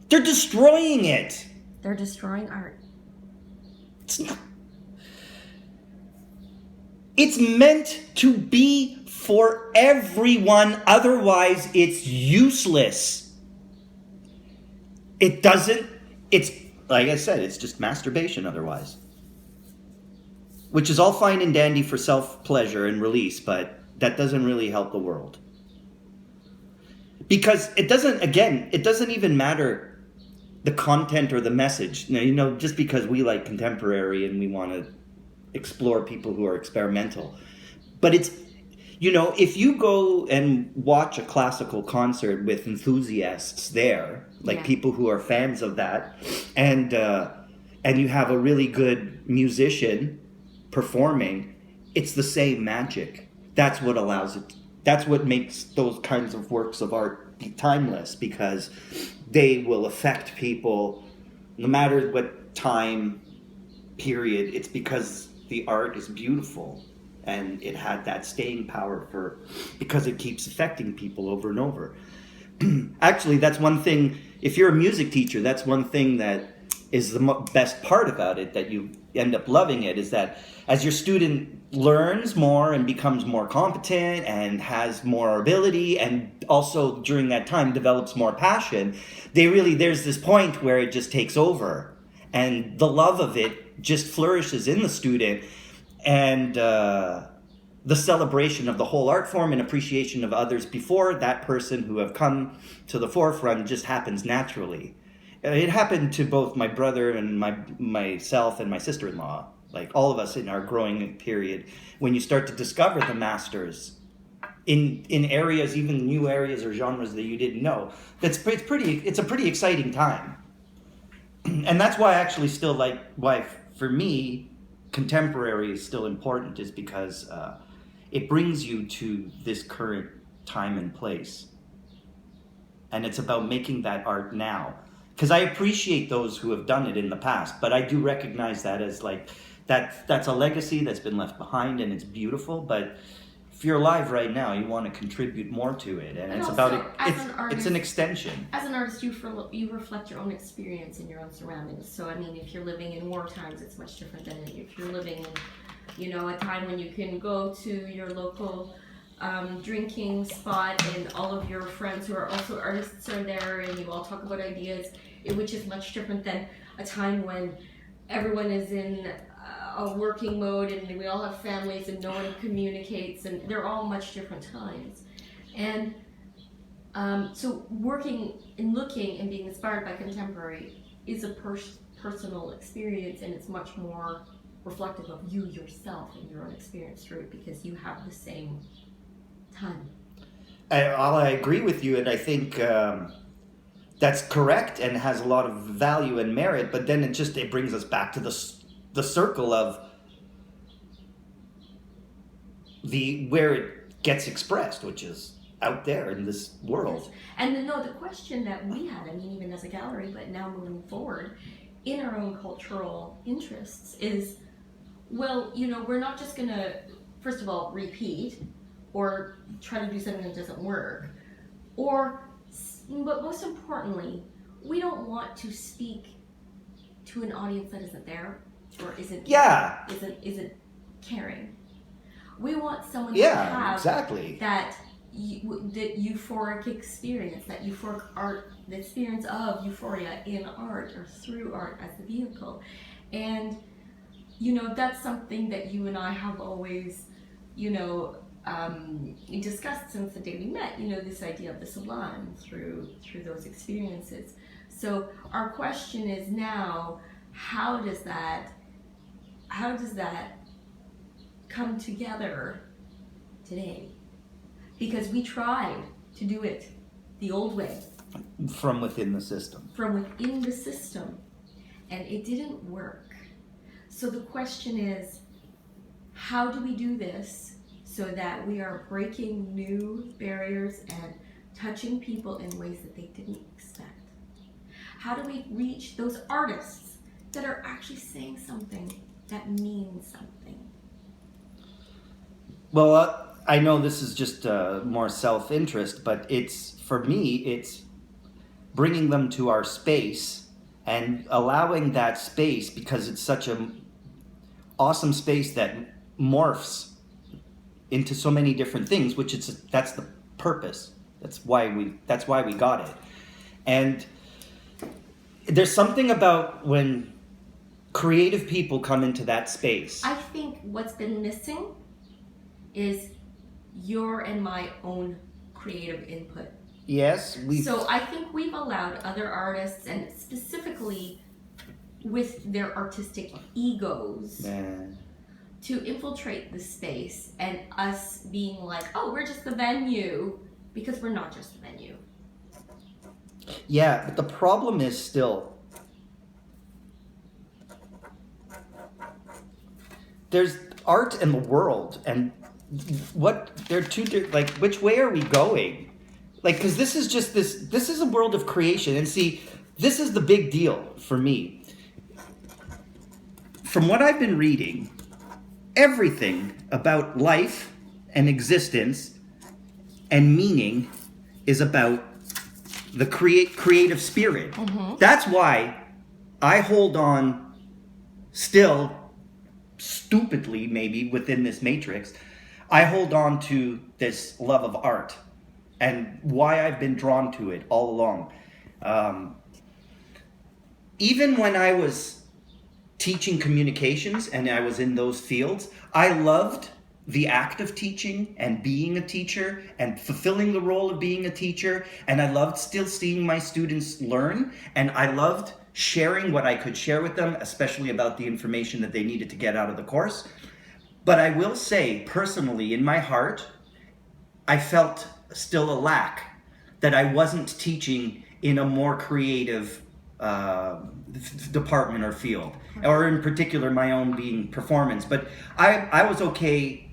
They're destroying it. They're destroying art. It's not. It's meant to be for everyone, otherwise it's useless. It doesn't, it's, like I said, it's just masturbation otherwise. Which is all fine and dandy for self-pleasure and release, but that doesn't really help the world. Because it doesn't even matter the content or the message. Now, just because we like contemporary and we want to explore people who are experimental. But it's, if you go and watch a classical concert with enthusiasts there, like people who are fans of that, and you have a really good musician performing, it's the same magic. That's what allows it. That's what makes those kinds of works of art be timeless, because they will affect people no matter what time period. It's because the art is beautiful and it had that staying power because it keeps affecting people over and over. Actually, that's one thing, if you're a music teacher, that's one thing that is the best part about it, that you end up loving it, is that as your student learns more and becomes more competent and has more ability, and also during that time develops more passion, there's this point where it just takes over and the love of it just flourishes in the student, and the celebration of the whole art form and appreciation of others before that person who have come to the forefront just happens naturally. It happened to both my brother and myself and my sister-in-law, like all of us in our growing period, when you start to discover the masters in areas, even new areas or genres that you didn't know. It's a pretty exciting time. And that's why I actually still why for me contemporary is still important, is because it brings you to this current time and place. And it's about making that art now. Because I appreciate those who have done it in the past, but I do recognize that as that's a legacy that's been left behind, and it's beautiful. But if you're alive right now, you want to contribute more to it, and it's also, about it. Artist, it's an extension. As an artist, you reflect your own experience and your own surroundings. So I mean, if you're living in war times, it's much different than if you're living in, a time when you can go to your local drinking spot and all of your friends who are also artists are there, and you all talk about ideas, which is much different than a time when everyone is in a working mode and we all have families and no one communicates, and they're all much different times. And so working and looking and being inspired by contemporary is a personal experience, and it's much more reflective of you yourself and your own experience through it, because you have the same time. I agree with you, and I think that's correct and has a lot of value and merit. But then it brings us back to the circle of where it gets expressed, which is out there in this world. And the question that we had, I mean, even as a gallery, but now moving forward in our own cultural interests, is, well, we're not just going to, first of all, repeat or try to do something that doesn't work, but most importantly, we don't want to speak to an audience that isn't there or isn't caring. We want someone to have exactly that euphoric experience, that euphoric art, the experience of euphoria in art or through art as the vehicle. And that's something that you and I have always discussed since the day we met, this idea of the sublime through those experiences. So our question is now, how does that come together today? Because we tried to do it the old way. From within the system. And it didn't work. So the question is, how do we do this so that we are breaking new barriers and touching people in ways that they didn't expect? How do we reach those artists that are actually saying something that means something? Well, I know this is just more self-interest, but for me, it's bringing them to our space and allowing that space, because it's such an awesome space that morphs into so many different things, that's the purpose. That's why we got it. And there's something about when creative people come into that space. I think what's been missing is your and my own creative input. Yes, So I think we've allowed other artists, and specifically with their artistic egos, to infiltrate the space, and us being like, oh, we're just the venue, because we're not just the venue. Yeah, but the problem is still, there's art in the world, and they're like, which way are we going? Like, because this is a world of creation, and see, this is the big deal for me. From what I've been reading, everything about life and existence and meaning is about the creative spirit. Mm-hmm. That's why I hold on still, stupidly maybe, within this matrix, I hold on to this love of art and why I've been drawn to it all along. Even when I was teaching communications and I was in those fields, I loved the act of teaching and being a teacher and fulfilling the role of being a teacher. And I loved still seeing my students learn. And I loved sharing what I could share with them, especially about the information that they needed to get out of the course. But I will say, personally, in my heart, I felt still a lack that I wasn't teaching in a more creative department or field, or in particular my own being performance. But I was okay.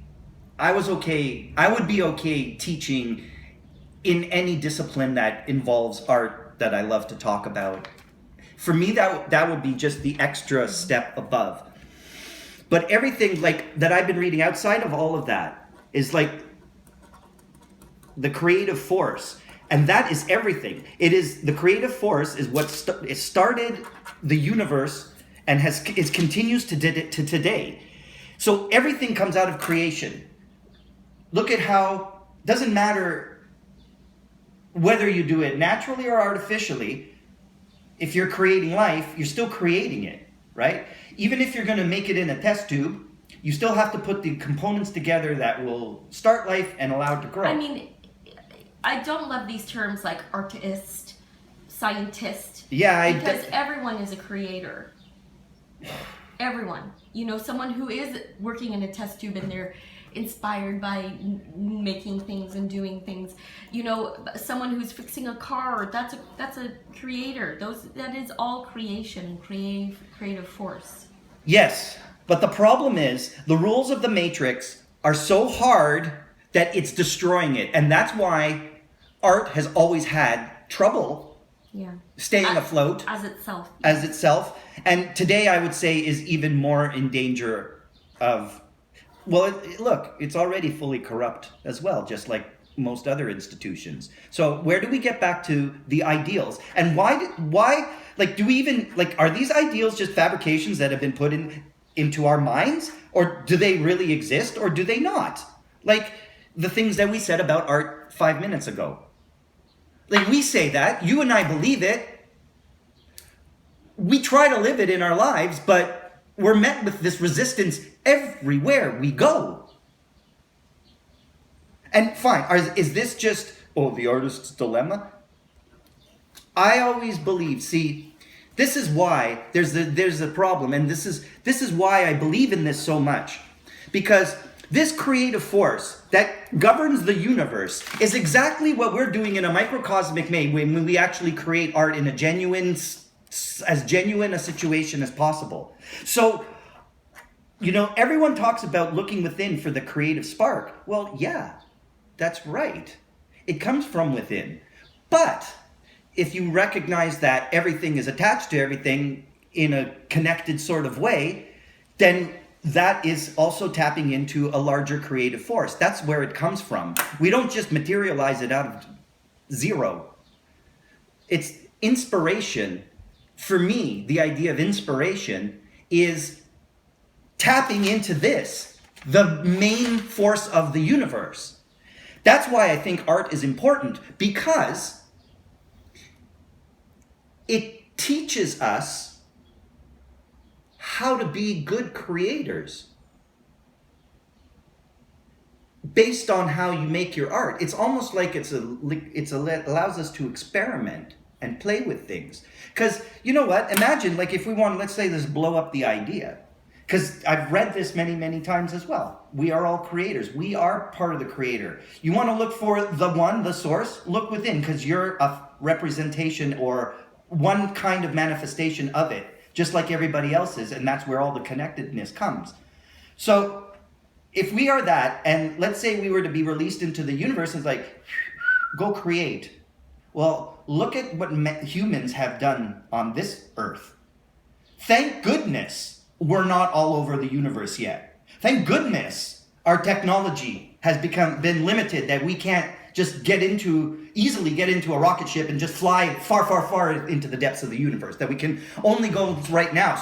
I would be okay teaching in any discipline that involves art that I love to talk about. For me, that would be just the extra step above. But everything like that I've been reading outside of all of that is like the creative force. And that is everything. It is the creative force is what started the universe and continues to today. So everything comes out of creation. Look at how, doesn't matter whether you do it naturally or artificially, if you're creating life, you're still creating it, right? Even if you're going to make it in a test tube, you still have to put the components together that will start life and allow it to grow. I mean, I don't love these terms like artist, scientist. Yeah, because everyone is a creator. Everyone. You know, someone who is working in a test tube and they're inspired by making things and doing things. You know, someone who's fixing a car, that's a creator. That is all creation, creative force. Yes, but the problem is the rules of the Matrix are so hard that it's destroying it, and that's why art has always had trouble staying afloat as itself. And today I would say is even more in danger of, well, look, it's already fully corrupt as well, just like most other institutions. So where do we get back to the ideals? And why like, do we even, like, are these ideals just fabrications that have been put into our minds? Or do they really exist, or do they not? Like the things that we said about art 5 minutes ago. Like, we say that, you and I believe it. We try to live it in our lives, but we're met with this resistance everywhere we go. And fine, is this just, the artist's dilemma? I always believe, see, this is why there's a problem, and this is why I believe in this so much. Because this creative force that governs the universe is exactly what we're doing in a microcosmic way when we actually create art in as genuine a situation as possible. So, you know, everyone talks about looking within for the creative spark. Well, yeah, that's right. It comes from within. But if you recognize that everything is attached to everything in a connected sort of way, then that is also tapping into a larger creative force. That's where it comes from. We don't just materialize it out of zero. inspiration, for me, the idea of inspiration is tapping into this, the main force of the universe. That's why I think art is important, because it teaches us how to be good creators based on how you make your art. It's almost like it allows us to experiment and play with things. Because you know what? Imagine, like, if we want, let's say, this blow up the idea. Because I've read this many, many times as well. We are all creators. We are part of the creator. You want to look for the source? Look within, because you're a representation or one kind of manifestation of it, just like everybody else is, and that's where all the connectedness comes. So if we are that, and let's say we were to be released into the universe, it's like, go create. Well, look at what humans have done on this earth. Thank goodness we're not all over the universe yet. Thank goodness our technology has been limited, that we can't just easily get into a rocket ship and just fly far, far, far into the depths of the universe. That we can only go right now,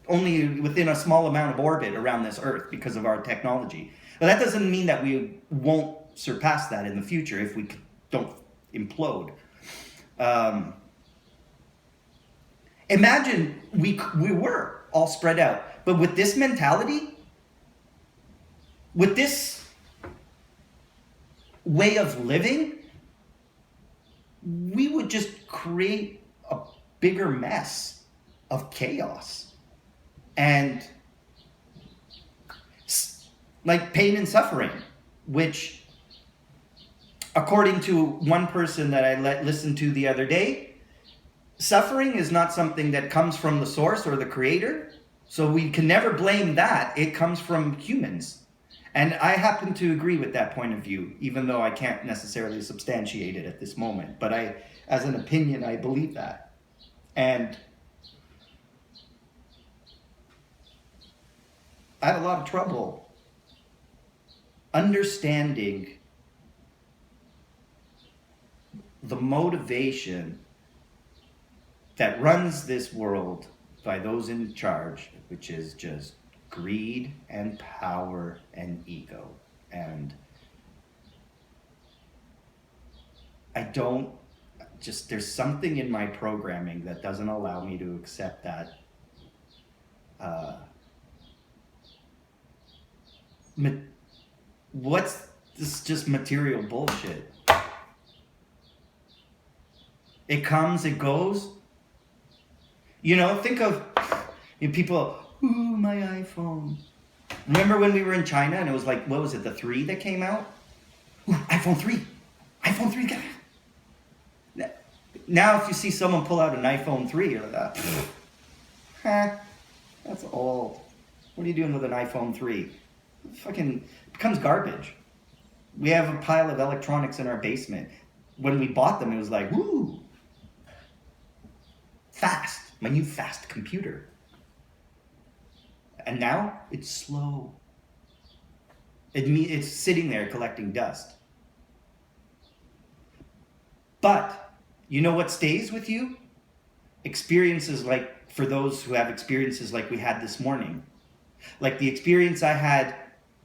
only within a small amount of orbit around this earth because of our technology. But that doesn't mean that we won't surpass that in the future if we don't implode. Imagine we were all spread out, but with this mentality, with this way of living, we would just create a bigger mess of chaos and like pain and suffering, which, according to one person that I listened to the other day, suffering is not something that comes from the source or the creator. So we can never blame that. It comes from humans. And I happen to agree with that point of view, even though I can't necessarily substantiate it at this moment. But as an opinion, I believe that. And I have a lot of trouble understanding the motivation that runs this world by those in charge, which is just greed and power and ego. And there's something in my programming that doesn't allow me to accept that what's this just material bullshit. It comes, it goes. You know, think of people, ooh, my iPhone. Remember when we were in China and it was like, what was it, the 3 that came out? Ooh, iPhone 3. iPhone 3. Now if you see someone pull out an iPhone 3, you're like, that's old. What are you doing with an iPhone 3? It fucking becomes garbage. We have a pile of electronics in our basement. When we bought them, it was like, woo, fast. My new fast computer. And now it's slow. It's sitting there collecting dust. But you know what stays with you? Experiences like, for those who have experiences like we had this morning. Like the experience I had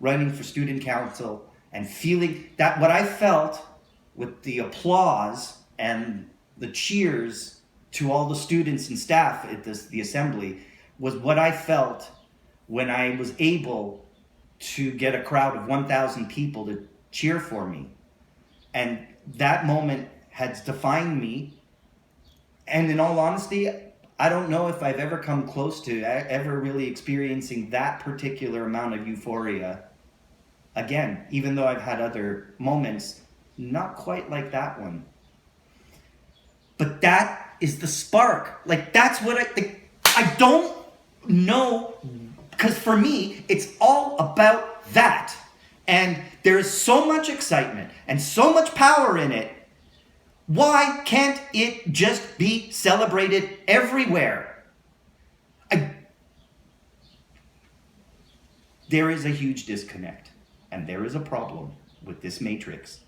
running for student council and feeling that what I felt with the applause and the cheers to all the students and staff at the assembly was what I felt when I was able to get a crowd of 1,000 people to cheer for me. And that moment has defined me. And in all honesty, I don't know if I've ever come close to ever really experiencing that particular amount of euphoria again, even though I've had other moments, not quite like that one. But that is the spark. Like, that's what I don't know, because for me, it's all about that. And there is so much excitement and so much power in it. Why can't it just be celebrated everywhere? There is a huge disconnect, and there is a problem with this matrix.